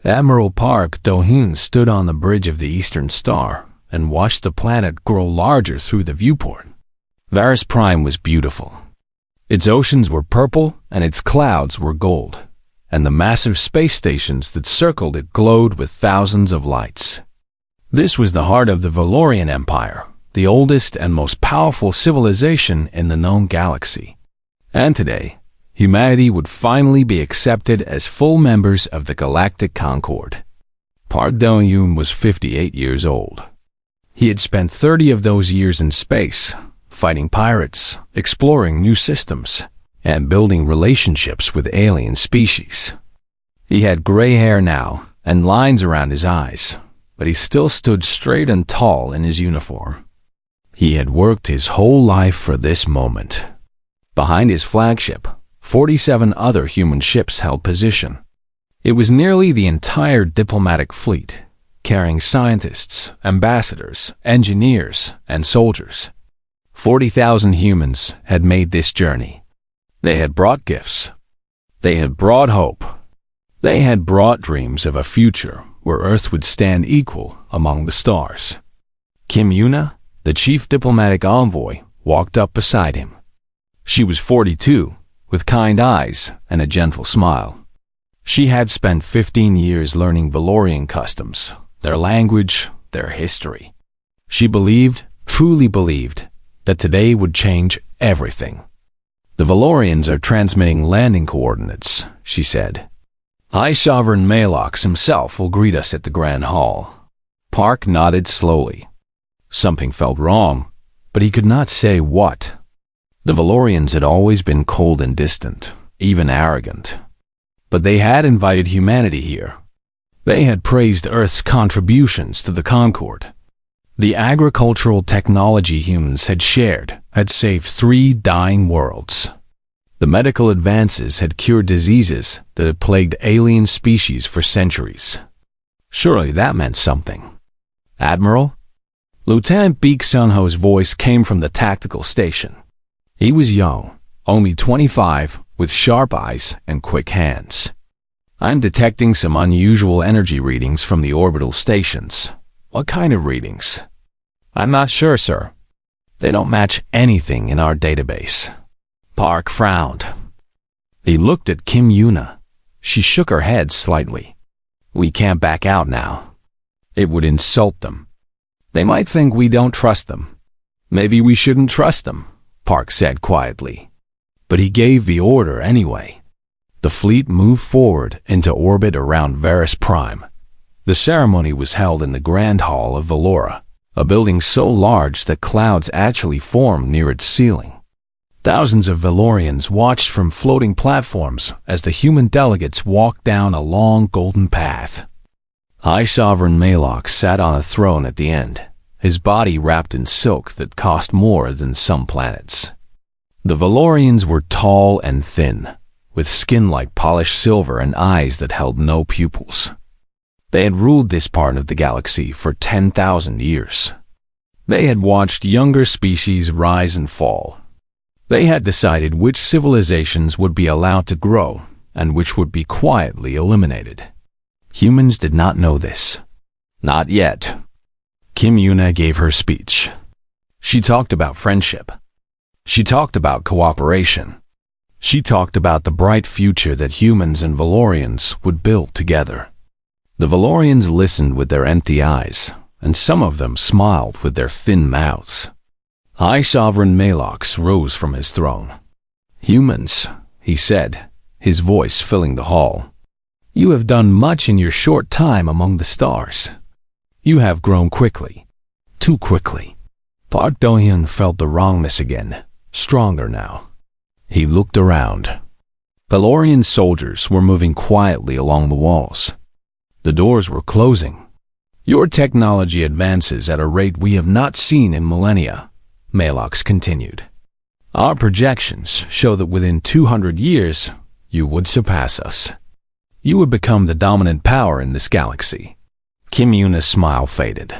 Admiral Park Do-hyun stood on the bridge of the Eastern Star and watched the planet grow larger through the viewport. Varus Prime was beautiful. Its oceans were purple and its clouds were gold, and the massive space stations that circled it glowed with thousands of lights. This was the heart of the Valorian Empire, the oldest and most powerful civilization in the known galaxy. And today, humanity would finally be accepted as full members of the Galactic Concord. Park Do-hyun was 58 years old. He had spent 30 of those years in space, fighting pirates, exploring new systems, and building relationships with alien species. He had gray hair now and lines around his eyes, but he still stood straight and tall in his uniform. He had worked his whole life for this moment. Behind his flagship, 47 other human ships held position. It was nearly the entire diplomatic fleet, carrying scientists, ambassadors, engineers, and soldiers. 40,000 humans had made this journey. They had brought gifts. They had brought hope. They had brought dreams of a future where Earth would stand equal among the stars. Kim Yuna, the chief diplomatic envoy, walked up beside him. She was 42, with kind eyes and a gentle smile. She had spent 15 years learning Valorian customs, their language, their history. She believed, truly believed, that today would change everything. "The Valorians are transmitting landing coordinates," she said. "High Sovereign Malox himself will greet us at the Grand Hall." Park nodded slowly. Something felt wrong, but he could not say what. The Valorians had always been cold and distant, even arrogant. But they had invited humanity here. They had praised Earth's contributions to the Concord. The agricultural technology humans had shared had saved 3 dying worlds. The medical advances had cured diseases that had plagued alien species for centuries. Surely that meant something. "Admiral?" Lieutenant Beek Sunho's voice came from the tactical station. He was young, only 25, with sharp eyes and quick hands. "I'm detecting some unusual energy readings from the orbital stations." "What kind of readings?" "I'm not sure, sir. They don't match anything in our database." Park frowned. He looked at Kim Yuna. She shook her head slightly. "We can't back out now. It would insult them. They might think we don't trust them." "Maybe we shouldn't trust them," Park said quietly. But he gave the order anyway. The fleet moved forward into orbit around Varus Prime. The ceremony was held in the Grand Hall of Valora, a building so large that clouds actually formed near its ceiling. Thousands of Valorians watched from floating platforms as the human delegates walked down a long golden path. High Sovereign Malox sat on a throne at the end, his body wrapped in silk that cost more than some planets. The Valorians were tall and thin, with skin like polished silver and eyes that held no pupils. They had ruled this part of the galaxy for 10,000 years. They had watched younger species rise and fall. They had decided which civilizations would be allowed to grow and which would be quietly eliminated. Humans did not know this. Not yet. Kim Yuna gave her speech. She talked about friendship. She talked about cooperation. She talked about the bright future that humans and Valorians would build together. The Valorians listened with their empty eyes, and some of them smiled with their thin mouths. High Sovereign Malox rose from his throne. "Humans," he said, his voice filling the hall. "You have done much in your short time among the stars. You have grown quickly, too quickly." Park Do-hyun felt the wrongness again, stronger now. He looked around. Valorian soldiers were moving quietly along the walls. The doors were closing. "Your technology advances at a rate we have not seen in millennia," Malox continued. "Our projections show that within 200 years, you would surpass us. You would become the dominant power in this galaxy." Kim Yuna's smile faded.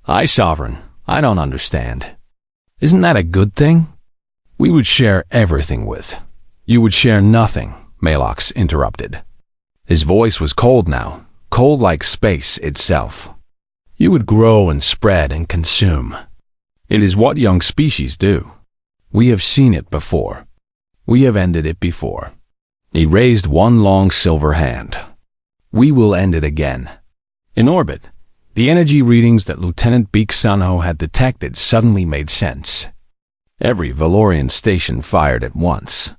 "High Sovereign, I don't understand. Isn't that a good thing? We would share everything with." "You would share nothing," Malox interrupted. His voice was cold now, cold like space itself. You would grow and spread and consume. It is what young species do. We have seen it before. We have ended it before. He raised one long silver hand. We will end it again. In orbit, the energy readings that Lieutenant Beak Sunho had detected suddenly made sense. Every Valorian station fired at once.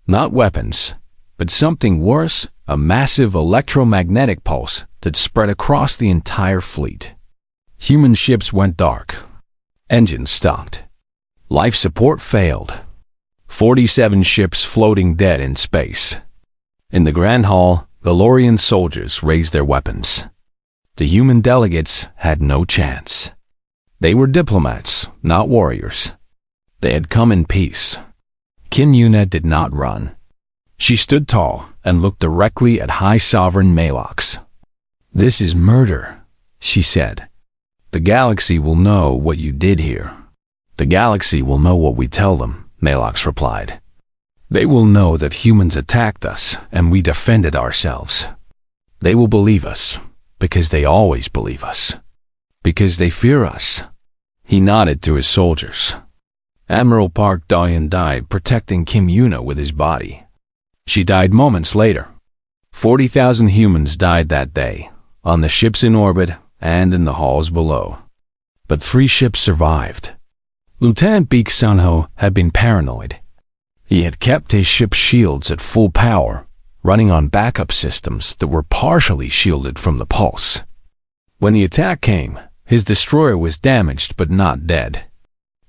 Not weapons, but something worse, a massive electromagnetic pulse that spread across the entire fleet. Human ships went dark. Engines stopped. Life support failed. 47 ships floating dead in space. In the Grand Hall, Valorian soldiers raised their weapons. The human delegates had no chance. They were diplomats, not warriors. They had come in peace. Kim Yuna did not run. She stood tall and looked directly at High Sovereign Malox. "This is murder," she said. "The galaxy will know what you did here." "The galaxy will know what we tell them," Malox replied. "They will know that humans attacked us and we defended ourselves. They will believe us, because they always believe us. Because they fear us." He nodded to his soldiers. Admiral Park Doyen died protecting Kim Yuna with his body. She died moments later. 40,000 humans died that day, on the ships in orbit and in the halls below. But 3 ships survived. Lieutenant Beak Sunho had been paranoid. He had kept his ship's shields at full power, running on backup systems that were partially shielded from the pulse. When the attack came, his destroyer was damaged but not dead.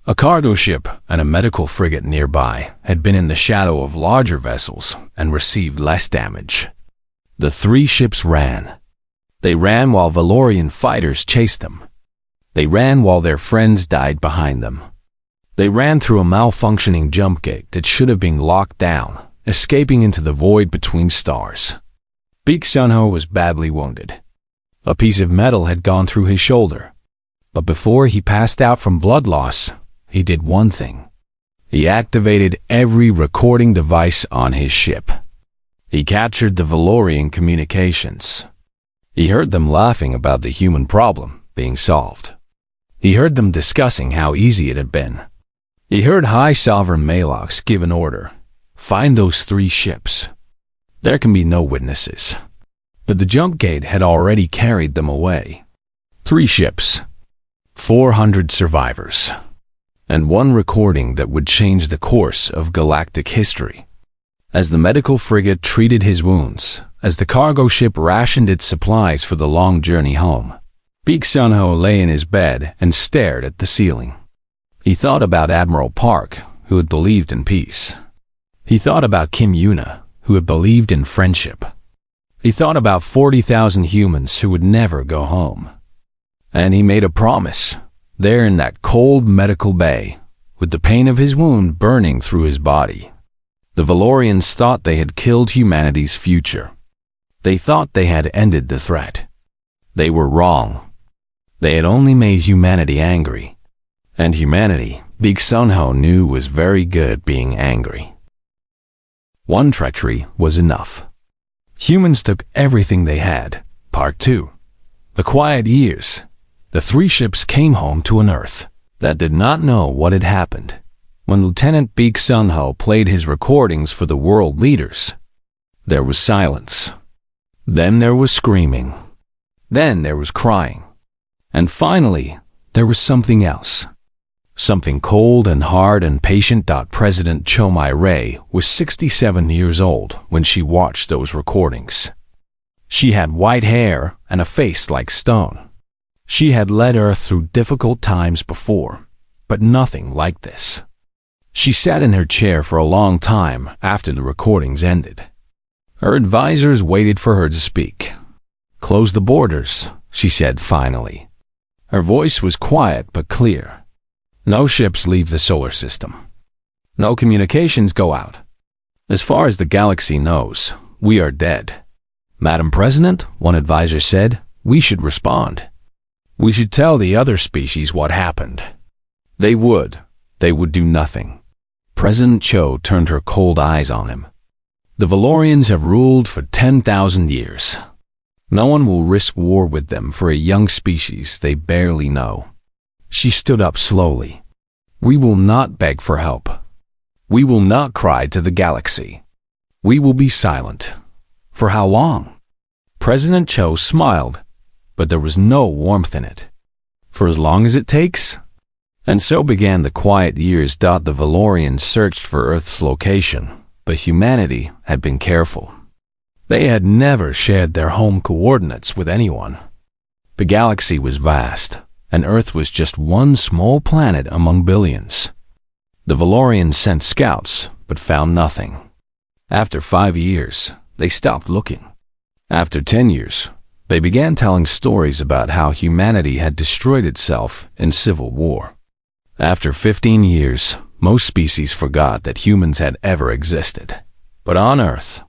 A cargo ship and a medical frigate nearby had been in the shadow of larger vessels and received less damage. The 3 ships ran. They ran while Valorian fighters chased them. They ran while their friends died behind them. They ran through a malfunctioning jump gate that should have been locked down, escaping into the void between stars. Beak Sunho was badly wounded. A piece of metal had gone through his shoulder. But before he passed out from blood loss, he did one thing. He activated every recording device on his ship. He captured the Valorian communications. He heard them laughing about the human problem being solved. He heard them discussing how easy it had been. He heard High Sovereign Malox give an order. "Find those 3 ships." There can be no witnesses. But the jump gate had already carried them away. 3 ships. 400 survivors. And 1 recording that would change the course of galactic history. As the medical frigate treated his wounds, as the cargo ship rationed its supplies for the long journey home, Beak Sunho lay in his bed and stared at the ceiling. He thought about Admiral Park, who had believed in peace. He thought about Kim Yuna, who had believed in friendship. He thought about 40,000 humans who would never go home. And he made a promise. There in that cold medical bay, with the pain of his wound burning through his body. The Valorians thought they had killed humanity's future. They thought they had ended the threat. They were wrong. They had only made humanity angry. And humanity, Beak Sunho knew, was very good at being angry. One treachery was enough. Humans took everything they had. Part 2. The quiet years. The 3 ships came home to an Earth that did not know what had happened. When Lieutenant Beak Sunho played his recordings for the world leaders, there was silence. Then there was screaming. Then there was crying. And finally, there was something else. Something cold and hard and patient. President Chomai Ray was 67 years old when she watched those recordings. She had white hair and a face like stone. She had led Earth through difficult times before, but nothing like this. She sat in her chair for a long time after the recordings ended. Her advisors waited for her to speak. "Close the borders," she said finally. Her voice was quiet but clear. "No ships leave the solar system. No communications go out. As far as the galaxy knows, we are dead." "Madam President," one advisor said, "we should respond. We should tell the other species what happened." They would do nothing. President Cho turned her cold eyes on him. "The Valorians have ruled for 10,000 years. No one will risk war with them for a young species they barely know. She stood up slowly. We will not beg for help. We will not cry to the galaxy. We will be silent. For how long? President Cho smiled, but there was no warmth in it. For as long as it takes? And so began the quiet years. The Valorians searched for Earth's location, but humanity had been careful. They had never shared their home coordinates with anyone. The galaxy was vast, and Earth was just one small planet among billions. The Valorians sent scouts, but found nothing. After 5 years, they stopped looking. After 10 years, they began telling stories about how humanity had destroyed itself in civil war. After 15 years, most species forgot that humans had ever existed. But on Earth,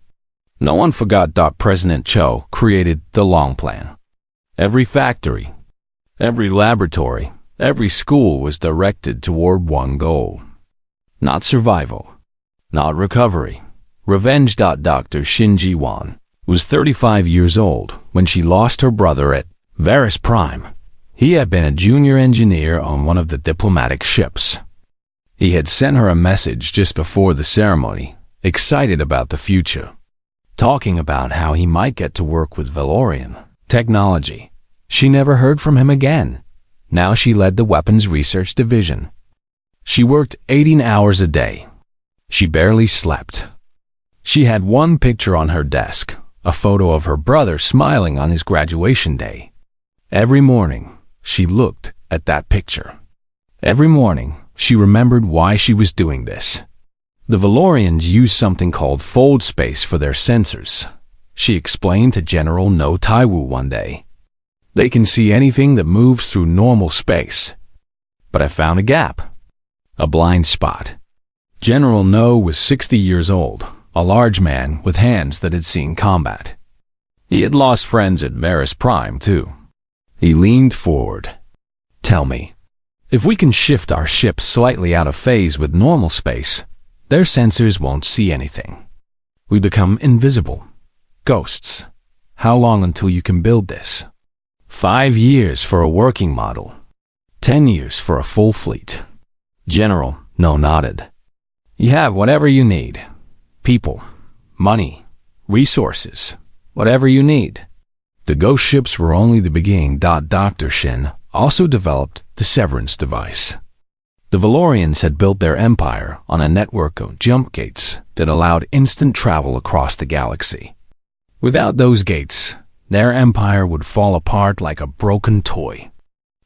no one forgot. President Cho created the long plan. Every factory, every laboratory, every school was directed toward one goal. Not survival, not recovery, revenge. Dr. Shin Ji-won was 35 years old when she lost her brother at Varus Prime. He had been a junior engineer on one of the diplomatic ships. He had sent her a message just before the ceremony, excited about the future, talking about how he might get to work with Valorian technology. She never heard from him again. Now she led the weapons research division. She worked 18 hours a day. She barely slept. She had one picture on her desk, a photo of her brother smiling on his graduation day. Every morning, she looked at that picture. Every morning, she remembered why she was doing this. The Valorians use something called fold space for their sensors. She explained to General No Taiwu one day. They can see anything that moves through normal space. But I found a gap, a blind spot. General No was 60 years old, a large man with hands that had seen combat. He had lost friends at Varus Prime, too. He leaned forward. Tell me, if we can shift our ship slightly out of phase with normal space, their sensors won't see anything. We become invisible. Ghosts. How long until you can build this? 5 years for a working model. 10 years for a full fleet. General No nodded. You have whatever you need. People, money, resources, whatever you need. The ghost ships were only the beginning. Dr. Shin also developed the severance device. The Valorians had built their empire on a network of jump gates that allowed instant travel across the galaxy. Without those gates, their empire would fall apart like a broken toy.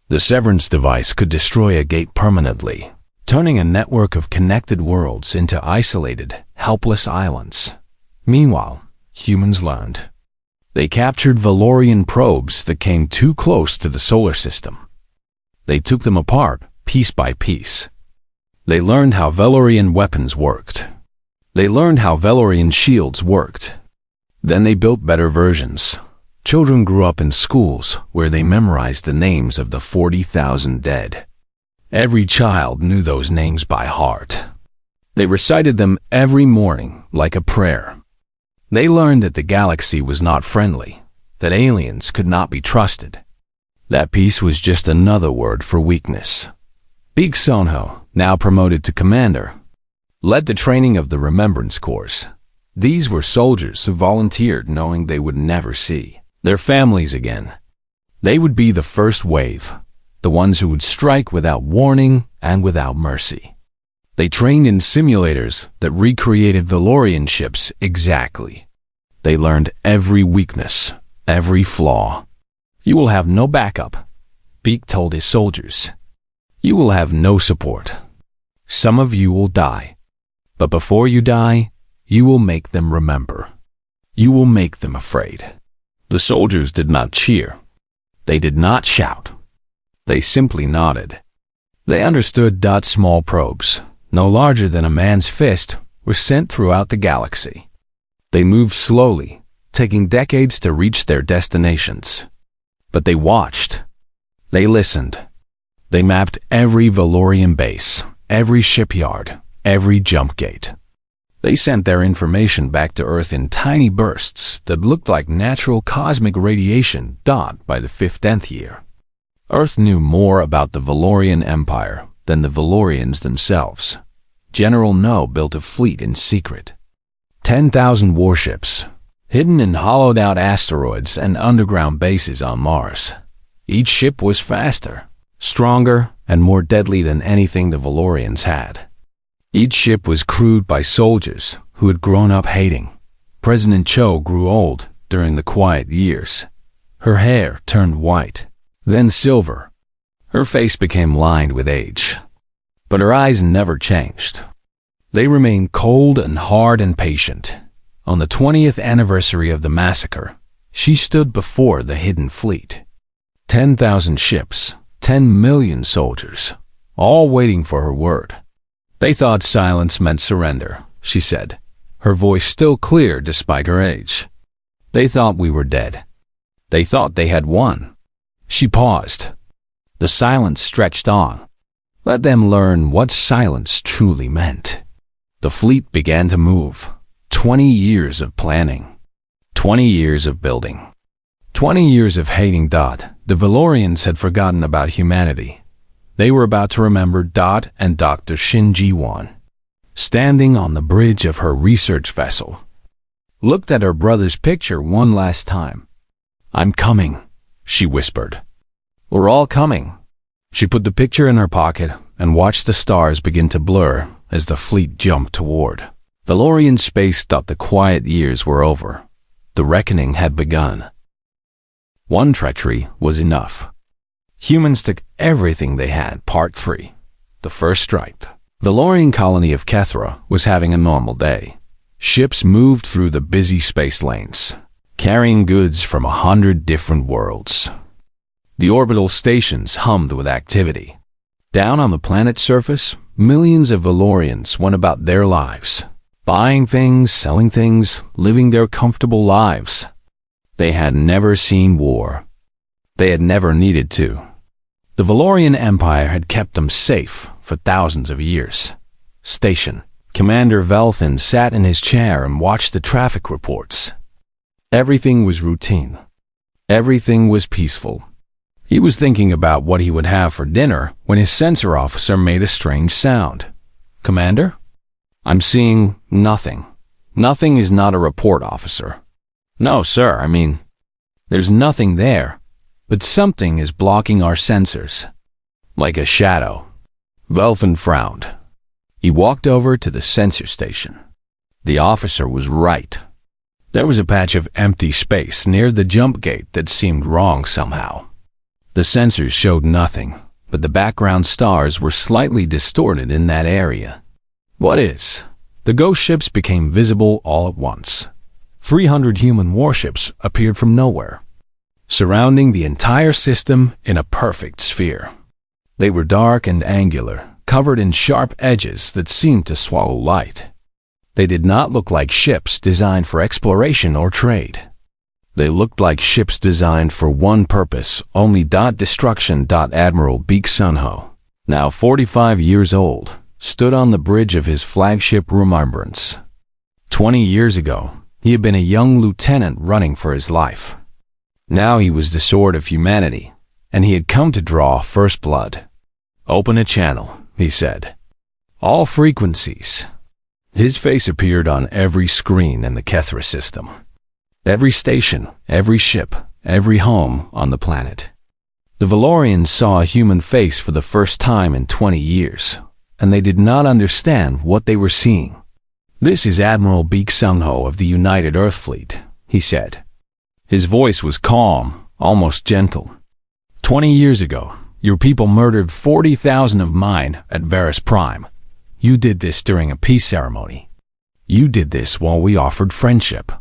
The severance device could destroy a gate permanently, turning a network of connected worlds into isolated, helpless islands. Meanwhile, humans learned. They captured Valorian probes that came too close to the solar system. They took them apart, piece by piece. They learned how Valorian weapons worked. They learned how Valorian shields worked. Then they built better versions. Children grew up in schools where they memorized the names of the 40,000 dead. Every child knew those names by heart. They recited them every morning like a prayer. They learned that the galaxy was not friendly, that aliens could not be trusted. That peace was just another word for weakness. Big Sonho, now promoted to commander, led the training of the Remembrance Corps. These were soldiers who volunteered knowing they would never see their families again. They would be the first wave, the ones who would strike without warning and without mercy. They trained in simulators that recreated Valorian ships exactly. They learned every weakness, every flaw. You will have no backup, Beak told his soldiers. You will have no support. Some of you will die. But before you die, you will make them remember. You will make them afraid. The soldiers did not cheer. They did not shout. They simply nodded. They understood. Small probes, no larger than a man's fist, were sent throughout the galaxy. They moved slowly, taking decades to reach their destinations. But they watched. They listened. They mapped every Valorian base, every shipyard, every jump gate. They sent their information back to Earth in tiny bursts that looked like natural cosmic radiation by the 50th year. Earth knew more about the Valorian Empire than the Valorians themselves. General No built a fleet in secret. 10,000 warships, hidden in hollowed-out asteroids and underground bases on Mars. Each ship was faster, stronger, and more deadly than anything the Valorians had. Each ship was crewed by soldiers who had grown up hating. President Cho grew old during the quiet years. Her hair turned white, then silver. Her face became lined with age. But her eyes never changed. They remained cold and hard and patient. On the 20th anniversary of the massacre, she stood before the hidden fleet. 10,000 ships, 10 million soldiers, all waiting for her word. They thought silence meant surrender, she said, her voice still clear despite her age. They thought we were dead. They thought they had won. She paused. The silence stretched on. Let them learn what silence truly meant. The fleet began to move. 20 years of planning. 20 years of building. 20 years of hating Dot. The Valorians had forgotten about humanity. They were about to remember Dot and Dr. Shin Ji-won, standing on the bridge of her research vessel. Looked at her brother's picture one last time. "I'm coming," she whispered. "We're all coming." She put the picture in her pocket and watched the stars begin to blur as the fleet jumped toward. Valorian space thought the quiet years were over. The reckoning had begun. One treachery was enough. Humans took everything they had. Part 3. The First Strike. The Valorian colony of Kethra was having a normal day. Ships moved through the busy space lanes, carrying goods from 100 different worlds. The orbital stations hummed with activity. Down on the planet's surface, millions of Valorians went about their lives, buying things, selling things, living their comfortable lives. They had never seen war. They had never needed to. The Valorian Empire had kept them safe for thousands of years. Station. Commander Velthin sat in his chair and watched the traffic reports. Everything was routine. Everything was peaceful. He was thinking about what he would have for dinner when his sensor officer made a strange sound. "Commander? I'm seeing nothing." "Nothing is not a report, officer." "No, sir, I mean, there's nothing there, but something is blocking our sensors." "Like a shadow." Velthin frowned. He walked over to the sensor station. The officer was right. There was a patch of empty space near the jump gate that seemed wrong somehow. The sensors showed nothing, but the background stars were slightly distorted in that area. What is? The ghost ships became visible all at once. 300 human warships appeared from nowhere, surrounding the entire system in a perfect sphere. They were dark and angular, covered in sharp edges that seemed to swallow light. They did not look like ships designed for exploration or trade. They looked like ships designed for one purpose only. Destruction. Admiral Baek Sun-ho, now 45 years old, stood on the bridge of his flagship Remembrance. 20 years ago, he had been a young lieutenant running for his life. Now he was the sword of humanity, and he had come to draw first blood. "Open a channel," he said. "All frequencies." His face appeared on every screen in the Kethra system. Every station, every ship, every home on the planet. The Valorians saw a human face for the first time in 20 years, and they did not understand what they were seeing. "This is Admiral Baek Sun-ho of the United Earth Fleet," he said. His voice was calm, almost gentle. 20 years ago, your people murdered 40,000 of mine at Varus Prime. You did this during a peace ceremony. You did this while we offered friendship."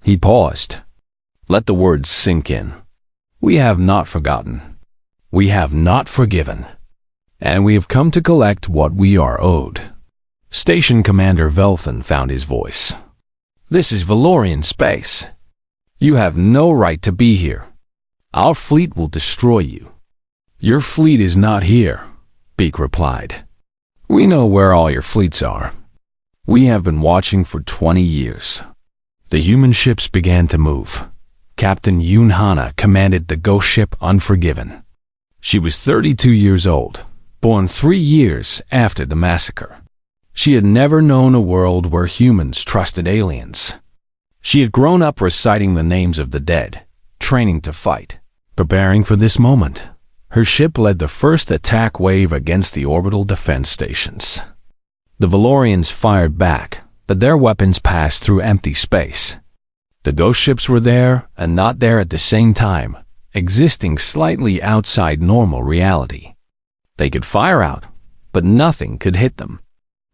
He paused. Let the words sink in. "We have not forgotten. We have not forgiven. And we have come to collect what we are owed." Station Commander Velthin found his voice. "This is Valorian space. You have no right to be here. Our fleet will destroy you." "Your fleet is not here," Baek replied. "We know where all your fleets are. We have been watching for 20 years. The human ships began to move. Captain Yoon Hana commanded the ghost ship Unforgiven. She was 32 years old, born 3 years after the massacre. She had never known a world where humans trusted aliens. She had grown up reciting the names of the dead, training to fight, preparing for this moment. Her ship led the first attack wave against the orbital defense stations. The Valorians fired back, but their weapons passed through empty space. The ghost ships were there and not there at the same time, existing slightly outside normal reality. They could fire out, but nothing could hit them.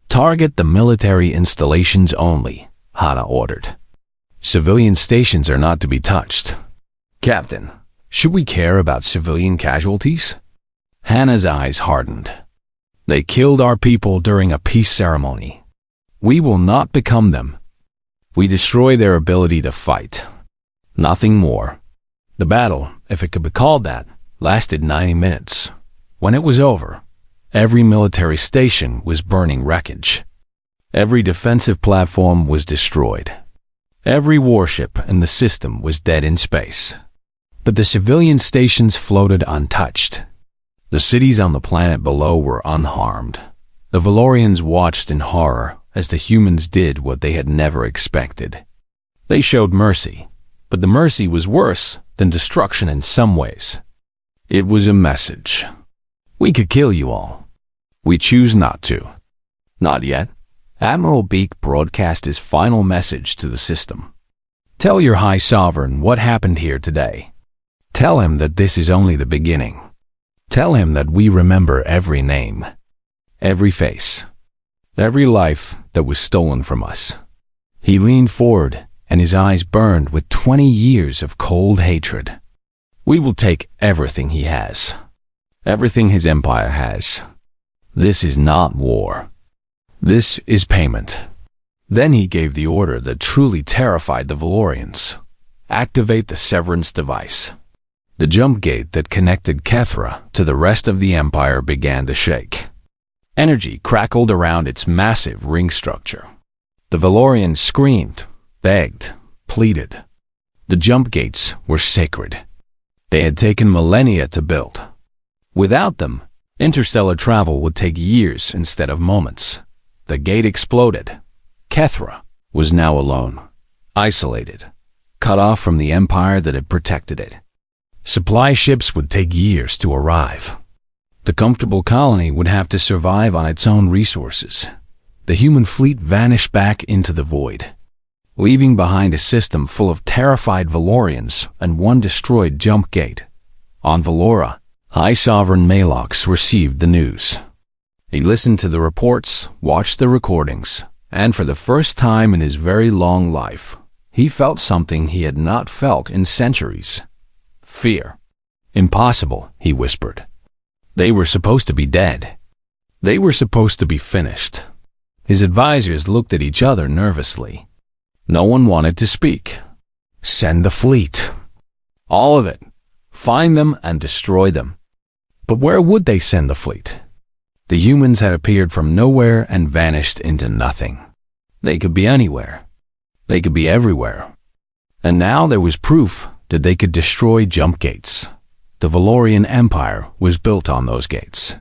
Target the military installations only, Hana ordered. Civilian stations are not to be touched. Captain, should we care about civilian casualties? Hana's eyes hardened. They killed our people during a peace ceremony. We will not become them. We destroy their ability to fight. Nothing more. The battle, if it could be called that, lasted 90 minutes. When it was over, every military station was burning wreckage. Every defensive platform was destroyed. Every warship in the system was dead in space. But the civilian stations floated untouched. The cities on the planet below were unharmed. The Valorians watched in horror as the humans did what they had never expected. They showed mercy, but the mercy was worse than destruction in some ways. It was a message. We could kill you all. We choose not to. Not yet. Admiral Beak broadcast his final message to the system. Tell your High Sovereign what happened here today. Tell him that this is only the beginning. Tell him that we remember every name, every face, every life that was stolen from us. He leaned forward, and his eyes burned with 20 years of cold hatred. We will take everything he has, everything his empire has. This is not war. This is payment. Then he gave the order that truly terrified the Valorians. Activate the severance device. The jump gate that connected Kethra to the rest of the empire began to shake. Energy crackled around its massive ring structure. The Valorians screamed, begged, pleaded. The jump gates were sacred. They had taken millennia to build. Without them, interstellar travel would take years instead of moments. The gate exploded. Kethra was now alone, isolated, cut off from the empire that had protected it. Supply ships would take years to arrive. The comfortable colony would have to survive on its own resources. The human fleet vanished back into the void, leaving behind a system full of terrified Valorians and one destroyed jump gate. On Valora, High Sovereign Malox received the news. He listened to the reports, watched the recordings, and for the first time in his very long life, he felt something he had not felt in centuries. Fear. Impossible, he whispered. They were supposed to be dead. They were supposed to be finished. His advisors looked at each other nervously. No one wanted to speak. Send the fleet. All of it. Find them and destroy them. But where would they send the fleet? The humans had appeared from nowhere and vanished into nothing. They could be anywhere. They could be everywhere. And now there was proof that they could destroy jump gates. The Valorian Empire was built on those gates.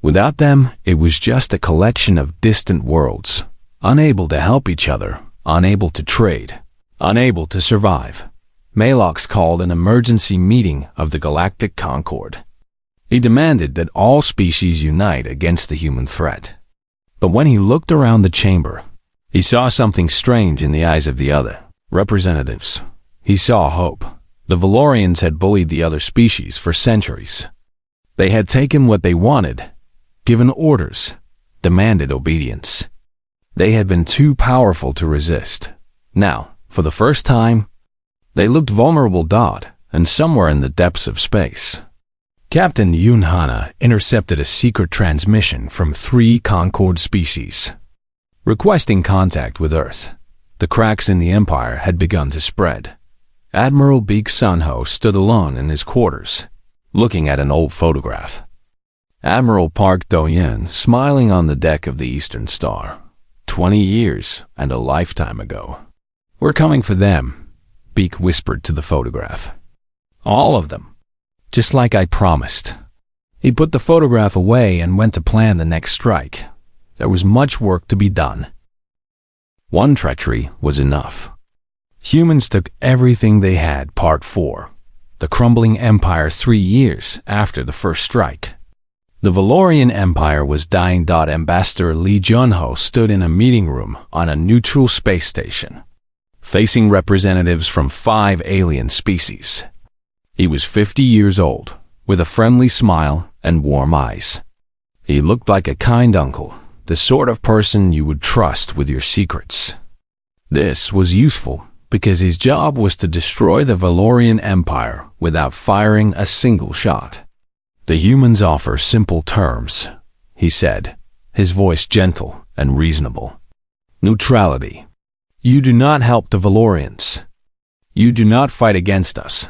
Without them, it was just a collection of distant worlds, unable to help each other, unable to trade, unable to survive. Malox called an emergency meeting of the Galactic Concord. He demanded that all species unite against the human threat. But when he looked around the chamber, he saw something strange in the eyes of the other representatives. He saw hope. The Valorians had bullied the other species for centuries. They had taken what they wanted, given orders, demanded obedience. They had been too powerful to resist. Now, for the first time, they looked vulnerable. And somewhere in the depths of space, Captain Yoon Hana intercepted a secret transmission from 3 Concord species, requesting contact with Earth. The cracks in the Empire had begun to spread. Admiral Beak Sunho stood alone in his quarters, looking at an old photograph. Admiral Park Do-yen smiling on the deck of the Eastern Star. 20 years and a lifetime ago. We're coming for them, Beak whispered to the photograph. All of them. Just like I promised. He put the photograph away and went to plan the next strike. There was much work to be done. One treachery was enough. Humans took everything they had. Part 4. The crumbling empire 3 years after the first strike. The Valorian Empire was dying. Ambassador Lee Junho stood in a meeting room on a neutral space station, facing representatives from 5 alien species. He was 50 years old, with a friendly smile and warm eyes. He looked like a kind uncle, the sort of person you would trust with your secrets. This was useful because his job was to destroy the Valorian Empire without firing a single shot. The humans offer simple terms, he said, his voice gentle and reasonable. Neutrality. You do not help the Valorians. You do not fight against us.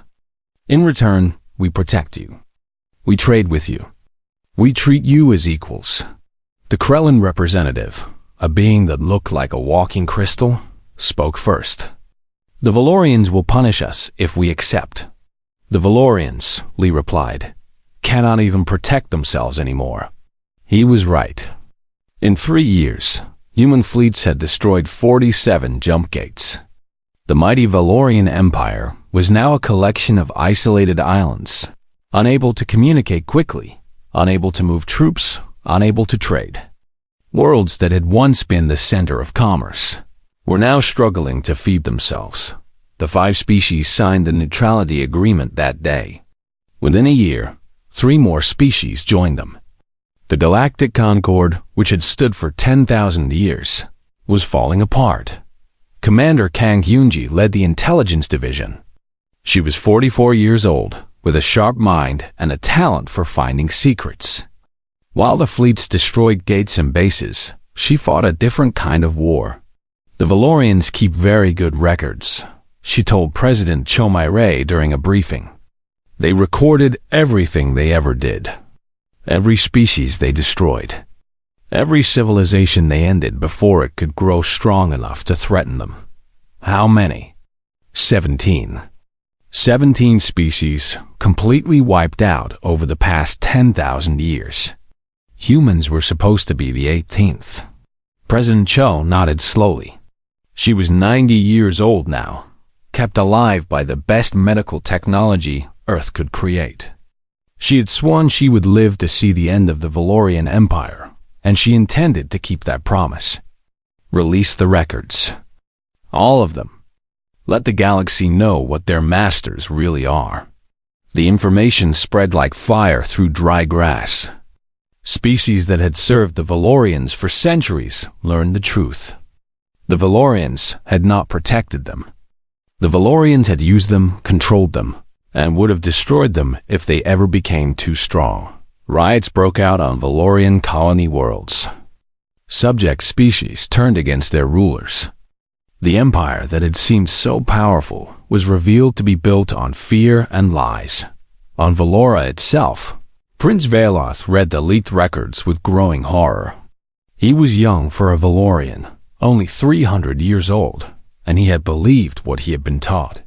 In return, we protect you. We trade with you. We treat you as equals. The Krellin representative, a being that looked like a walking crystal, spoke first. The Valorians will punish us if we accept. The Valorians, Lee replied, cannot even protect themselves anymore. He was right. In 3 years, human fleets had destroyed 47 jump gates. The mighty Valorian Empire was now a collection of isolated islands, unable to communicate quickly, unable to move troops, unable to trade. Worlds that had once been the center of commerce were now struggling to feed themselves. The 5 species signed the neutrality agreement that day. Within a year, 3 more species joined them. The Galactic Concord, which had stood for 10,000 years, was falling apart. Commander Kang Hyunji led the intelligence division. She was 44 years old, with a sharp mind and a talent for finding secrets. While the fleets destroyed gates and bases, she fought a different kind of war. The Valorians keep very good records, she told President Cho Mai-rae during a briefing. They recorded everything they ever did. Every species they destroyed. Every civilization they ended before it could grow strong enough to threaten them. How many? 17. 17 species completely wiped out over the past 10,000 years. Humans were supposed to be the 18th. President Cho nodded slowly. She was 90 years old now, kept alive by the best medical technology Earth could create. She had sworn she would live to see the end of the Valorian Empire, and she intended to keep that promise. Release the records. All of them. Let the galaxy know what their masters really are. The information spread like fire through dry grass. Species that had served the Valorians for centuries learned the truth. The Valorians had not protected them. The Valorians had used them, controlled them, and would have destroyed them if they ever became too strong. Riots broke out on Valorian colony worlds. Subject species turned against their rulers. The empire that had seemed so powerful was revealed to be built on fear and lies. On Valora itself, Prince Veloth read the leaked records with growing horror. He was young for a Valorian, only 300 years old, and he had believed what he had been taught.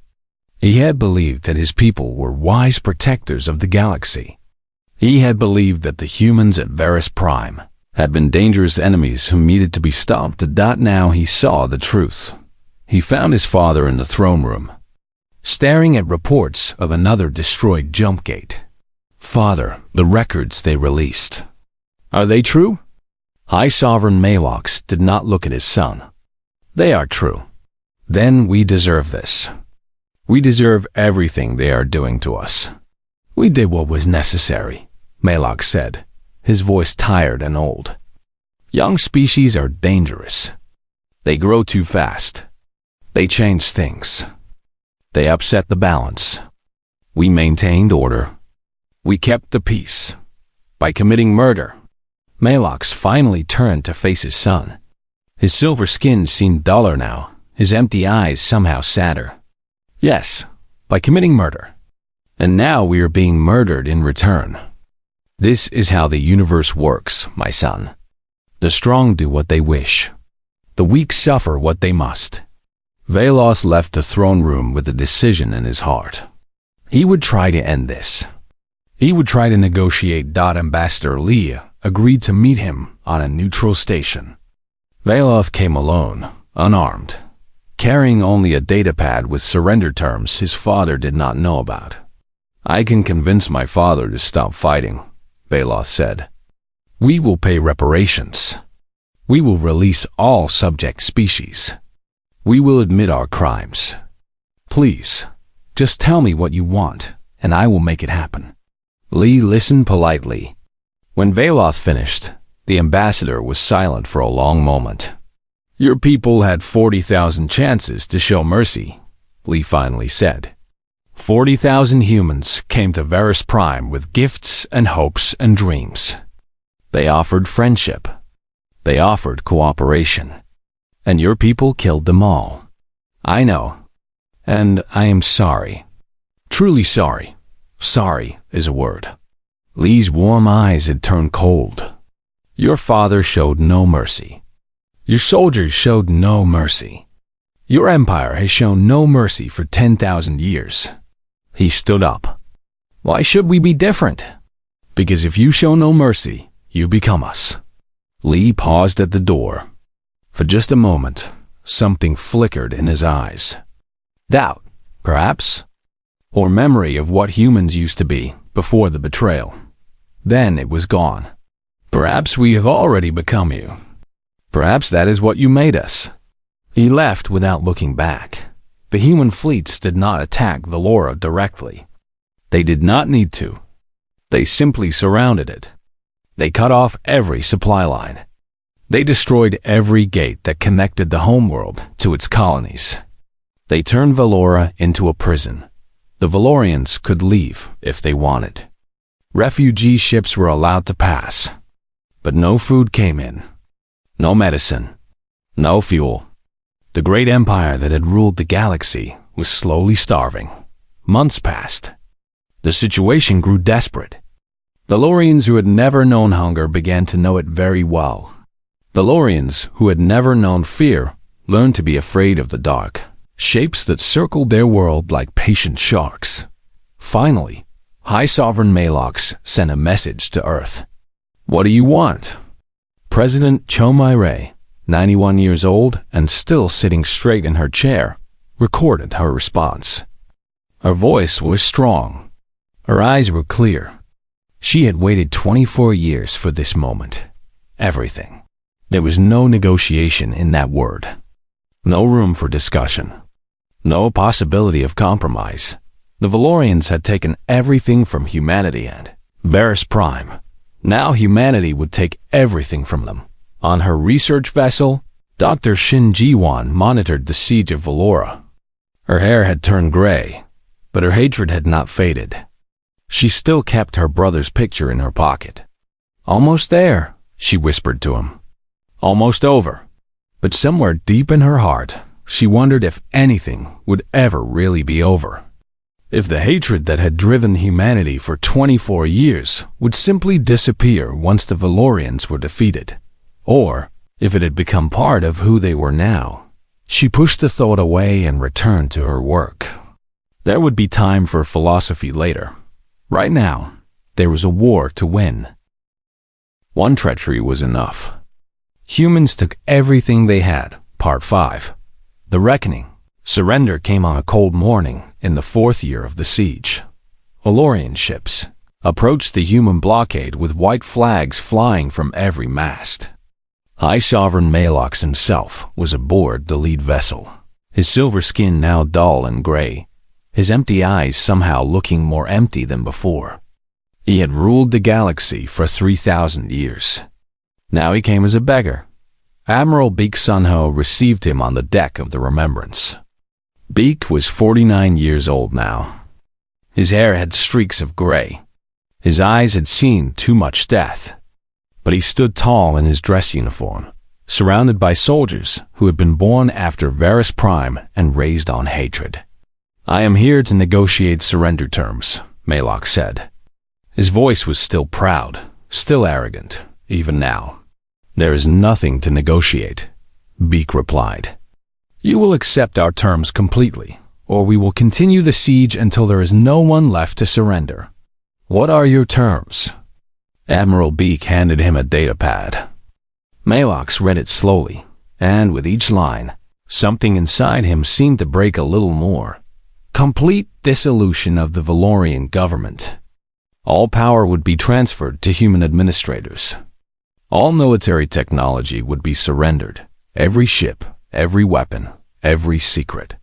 He had believed that his people were wise protectors of the galaxy. He had believed that the humans at Varus Prime had been dangerous enemies who needed to be stopped. Now he saw the truth. He found his father in the throne room, staring at reports of another destroyed jump gate. Father, the records they released. Are they true? High Sovereign Maylox did not look at his son. They are true. Then we deserve this. We deserve everything they are doing to us. We did what was necessary, Maylox said, his voice tired and old. Young species are dangerous. They grow too fast. They change things. They upset the balance. We maintained order. We kept the peace. By committing murder. Maylox finally turned to face his son. His silver skin seemed duller now, his empty eyes somehow sadder. Yes, by committing murder. And now we are being murdered in return. This is how the universe works, my son. The strong do what they wish. The weak suffer what they must. Veloth left the throne room with a decision in his heart. He would try to end this. He would try to negotiate. Ambassador Lee agreed to meet him on a neutral station. Veloth came alone, unarmed, carrying only a datapad with surrender terms his father did not know about. I can convince my father to stop fighting, Veloth said. We will pay reparations. We will release all subject species. We will admit our crimes. Please, just tell me what you want, and I will make it happen. Lee listened politely. When Veloth finished, the ambassador was silent for a long moment. Your people had 40,000 chances to show mercy, Lee finally said. 40,000 humans came to Varus Prime with gifts and hopes and dreams. They offered friendship. They offered cooperation. And your people killed them all. I know. And I am sorry. Truly sorry. Sorry is a word. Lee's warm eyes had turned cold. Your father showed no mercy. Your soldiers showed no mercy. Your empire has shown no mercy for 10,000 years. He stood up. Why should we be different? Because if you show no mercy, you become us. Lee paused at the door. For just a moment, something flickered in his eyes. Doubt, perhaps? Or memory of what humans used to be before the betrayal. Then it was gone. Perhaps we have already become you. Perhaps that is what you made us. He left without looking back. The human fleets did not attack Valora directly. They did not need to. They simply surrounded it. They cut off every supply line. They destroyed every gate that connected the homeworld to its colonies. They turned Valora into a prison. The Valorians could leave if they wanted. Refugee ships were allowed to pass. But no food came in. No medicine. No fuel. The great empire that had ruled the galaxy was slowly starving. Months passed. The situation grew desperate. Valorians who had never known hunger began to know it very well. Valorians who had never known fear learned to be afraid of the dark, shapes that circled their world like patient sharks. Finally, High Sovereign Malox sent a message to Earth. What do you want? President Chomai-Ray, 91 years old and still sitting straight in her chair, recorded her response. Her voice was strong. Her eyes were clear. She had waited 24 years for this moment. Everything. There was no negotiation in that word. No room for discussion. No possibility of compromise. The Valorians had taken everything from humanity and Varus Prime. Now humanity would take everything from them. On her research vessel, Dr. Shin Ji-wan monitored the siege of Valora. Her hair had turned gray, but her hatred had not faded. She still kept her brother's picture in her pocket. Almost there, she whispered to him. Almost over. But somewhere deep in her heart, she wondered if anything would ever really be over. If the hatred that had driven humanity for 24 years would simply disappear once the Valorians were defeated, or if it had become part of who they were now. She pushed the thought away and returned to her work. There would be time for philosophy later. Right now, there was a war to win. One treachery was enough. Humans took everything they had. Part 5. The Reckoning. Surrender came on a cold morning in the 4th year of the siege. Valorian ships approached the human blockade with white flags flying from every mast. High Sovereign Malox himself was aboard the lead vessel, his silver skin now dull and gray, his empty eyes somehow looking more empty than before. He had ruled the galaxy for 3,000 years. Now he came as a beggar. Admiral Beek Sunho received him on the deck of the Remembrance. Beek was 49 years old now. His hair had streaks of gray. His eyes had seen too much death. But he stood tall in his dress uniform, surrounded by soldiers who had been born after Varus Prime and raised on hatred. I am here to negotiate surrender terms, Malox said. His voice was still proud, still arrogant, even now. There is nothing to negotiate. Beak replied. You will accept our terms completely, or we will continue the siege until there is no one left to surrender. What are your terms? Admiral Beak handed him a datapad. Malox read it slowly, and with each line, something inside him seemed to break a little more. Complete dissolution of the Valorian government. All power would be transferred to human administrators. All military technology would be surrendered. Every ship, every weapon, every secret.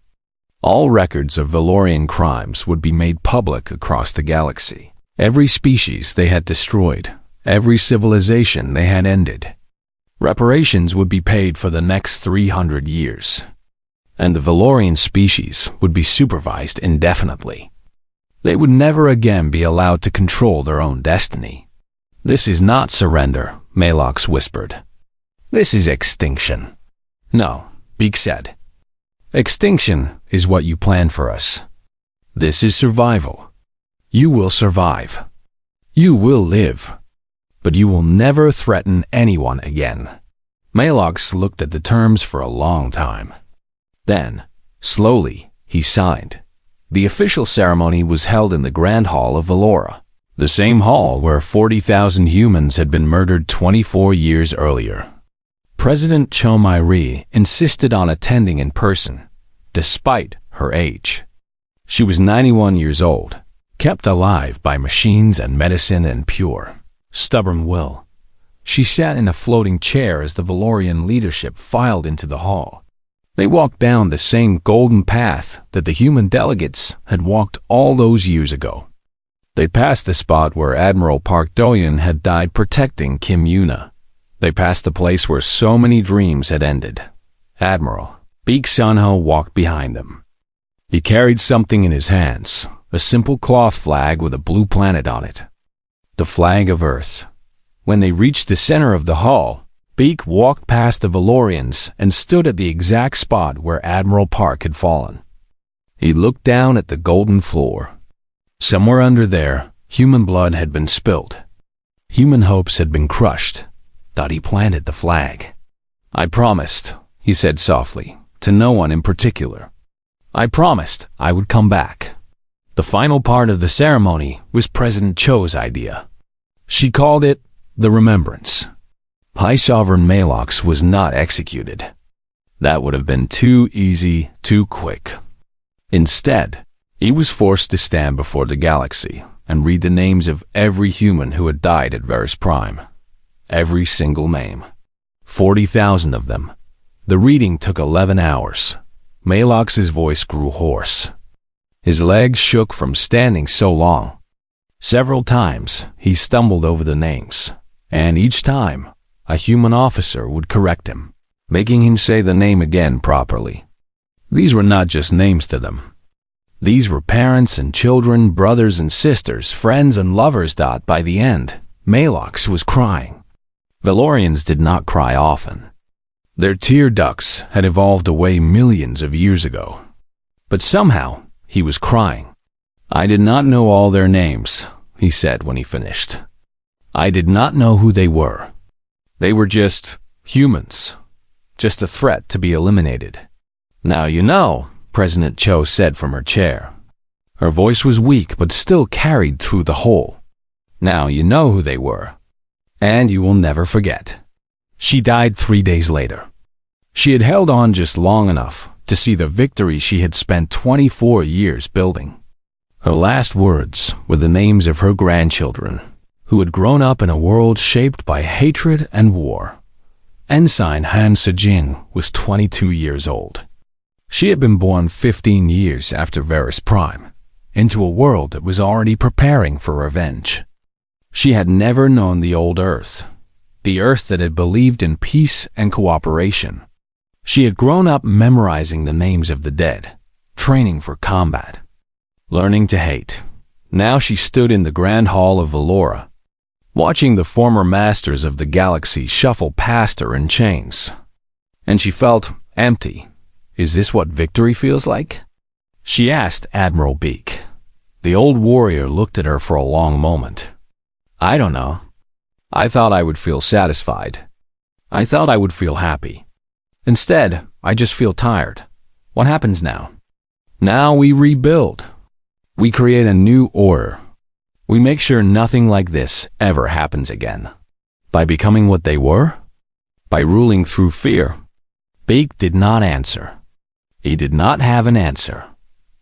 All records of Valorian crimes would be made public across the galaxy. Every species they had destroyed, every civilization they had ended. Reparations would be paid for the next 300 years. And the Valorian species would be supervised indefinitely. They would never again be allowed to control their own destiny. This is not surrender, Malox whispered. This is extinction. No, Beak said. Extinction is what you plan for us. This is survival. You will survive. You will live. But you will never threaten anyone again. Malox looked at the terms for a long time. Then, slowly, he signed. The official ceremony was held in the Grand Hall of Valora, the same hall where 40,000 humans had been murdered 24 years earlier. President Chomai-Ri insisted on attending in person, despite her age. She was 91 years old, kept alive by machines and medicine and pure, stubborn will. She sat in a floating chair as the Valorian leadership filed into the hall. They walked down the same golden path that the human delegates had walked all those years ago. They passed the spot where Admiral Park Do-yeon had died protecting Kim Yuna. They passed the place where so many dreams had ended. Admiral Beak Sunho walked behind them. He carried something in his hands, a simple cloth flag with a blue planet on it. The flag of Earth. When they reached the center of the hall, Beak walked past the Valorians and stood at the exact spot where Admiral Park had fallen. He looked down at the golden floor. Somewhere under there, human blood had been spilled. Human hopes had been crushed. Thought he planted the flag. I promised, he said softly, to no one in particular. I promised I would come back. The final part of the ceremony was President Cho's idea. She called it the Remembrance. High Sovereign Malox was not executed. That would have been too easy, too quick. Instead, he was forced to stand before the galaxy and read the names of every human who had died at Varus Prime. Every single name. 40,000 of them. The reading took 11 hours. Malox's voice grew hoarse. His legs shook from standing so long. Several times, he stumbled over the names, and each time, a human officer would correct him, making him say the name again properly. These were not just names to them. These were parents and children, brothers and sisters, friends and lovers. By the end, Malox was crying. Valorians did not cry often. Their tear ducts had evolved away millions of years ago. But somehow, he was crying. I did not know all their names, he said when he finished. I did not know who they were. They were just humans, just a threat to be eliminated. Now you know, President Cho said from her chair. Her voice was weak but still carried through the whole. Now you know who they were, and you will never forget. She died 3 days later. She had held on just long enough to see the victory she had spent 24 years building. Her last words were the names of her grandchildren, who had grown up in a world shaped by hatred and war. Ensign Han Sejin was 22 years old. She had been born 15 years after Varus Prime, into a world that was already preparing for revenge. She had never known the old Earth, the Earth that had believed in peace and cooperation. She had grown up memorizing the names of the dead, training for combat, learning to hate. Now she stood in the Grand Hall of Valora, watching the former masters of the galaxy shuffle past her in chains. And she felt empty. Is this what victory feels like? She asked Admiral Beak. The old warrior looked at her for a long moment. I don't know. I thought I would feel satisfied. I thought I would feel happy. Instead, I just feel tired. What happens now? Now we rebuild. We create a new order. We make sure nothing like this ever happens again. By becoming what they were? By ruling through fear? Beak did not answer. He did not have an answer.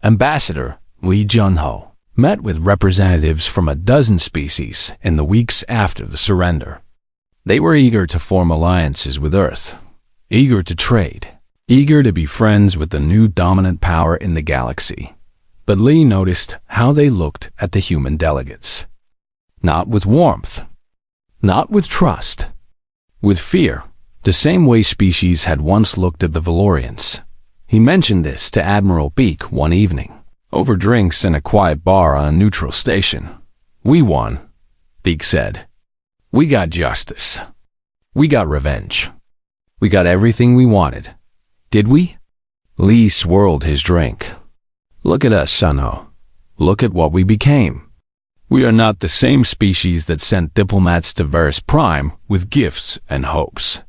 Ambassador Lee Jun-ho met with representatives from a dozen species in the weeks after the surrender. They were eager to form alliances with Earth, eager to trade, eager to be friends with the new dominant power in the galaxy. But Lee noticed how they looked at the human delegates. Not with warmth, not with trust, with fear, the same way species had once looked at the Valorians. He mentioned this to Admiral Beak one evening, over drinks in a quiet bar on a neutral station. "We won," Beak said. "We got justice. We got revenge. We got everything we wanted. Did we?" Lee swirled his drink. "Look at us, Sunho. Look at what we became. We are not the same species that sent diplomats to Varus Prime with gifts and hopes.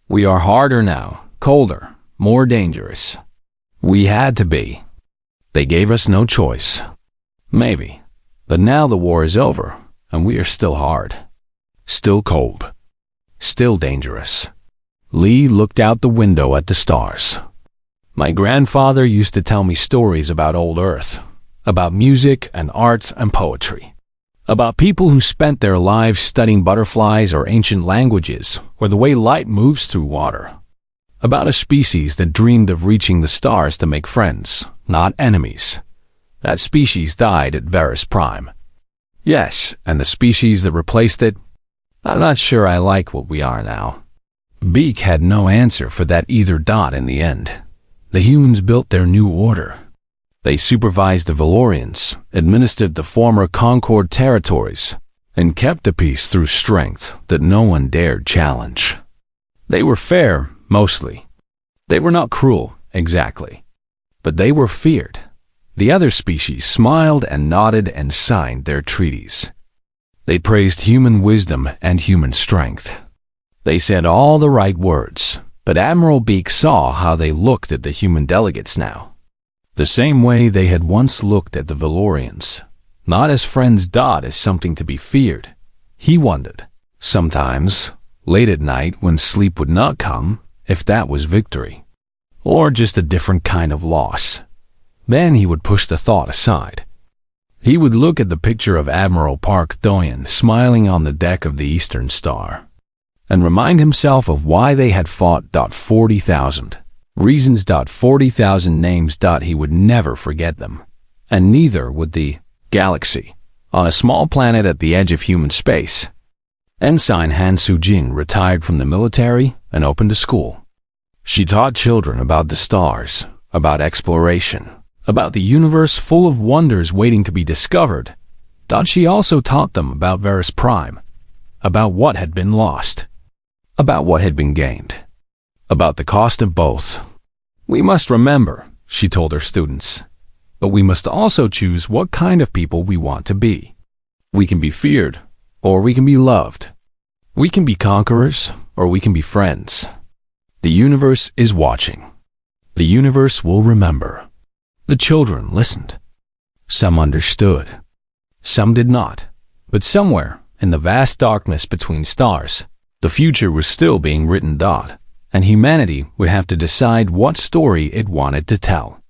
We are harder now, colder, more dangerous. We had to be. They gave us no choice. Maybe. But now the war is over, and we are still hard. Still cold. Still dangerous." Lee looked out the window at the stars. "My grandfather used to tell me stories about old Earth, about music and art and poetry, about people who spent their lives studying butterflies or ancient languages or the way light moves through water, about a species that dreamed of reaching the stars to make friends, not enemies. That species died at Varus Prime. Yes, and the species that replaced it? I'm not sure I like what we are now." Beak had no answer for that either. In the end, the humans built their new order. They supervised the Valorians, administered the former Concord territories, and kept the peace through strength that no one dared challenge. They were fair, mostly. They were not cruel, exactly. But they were feared. The other species smiled and nodded and signed their treaties. They praised human wisdom and human strength. They said all the right words, but Admiral Beak saw how they looked at the human delegates now. The same way they had once looked at the Valorians, not as friends, as something to be feared. He wondered, sometimes, late at night when sleep would not come, if that was victory, or just a different kind of loss. Then he would push the thought aside. He would look at the picture of Admiral Park Doyen smiling on the deck of the Eastern Star, and remind himself of why they had fought. 40,000 reasons. 40,000 names. He would never forget them, and neither would the galaxy. On a small planet at the edge of human space, Ensign Han Soo-jin retired from the military and opened a school. She taught children about the stars, about exploration, about the universe full of wonders waiting to be discovered. She also taught them about Varus Prime, about what had been lost, about what had been gained, about the cost of both. "We must remember," she told her students, "but we must also choose what kind of people we want to be. We can be feared, or we can be loved. We can be conquerors, or we can be friends. The universe is watching. The universe will remember." The children listened. Some understood. Some did not. But somewhere, in the vast darkness between stars, the future was still being written. And humanity would have to decide what story it wanted to tell.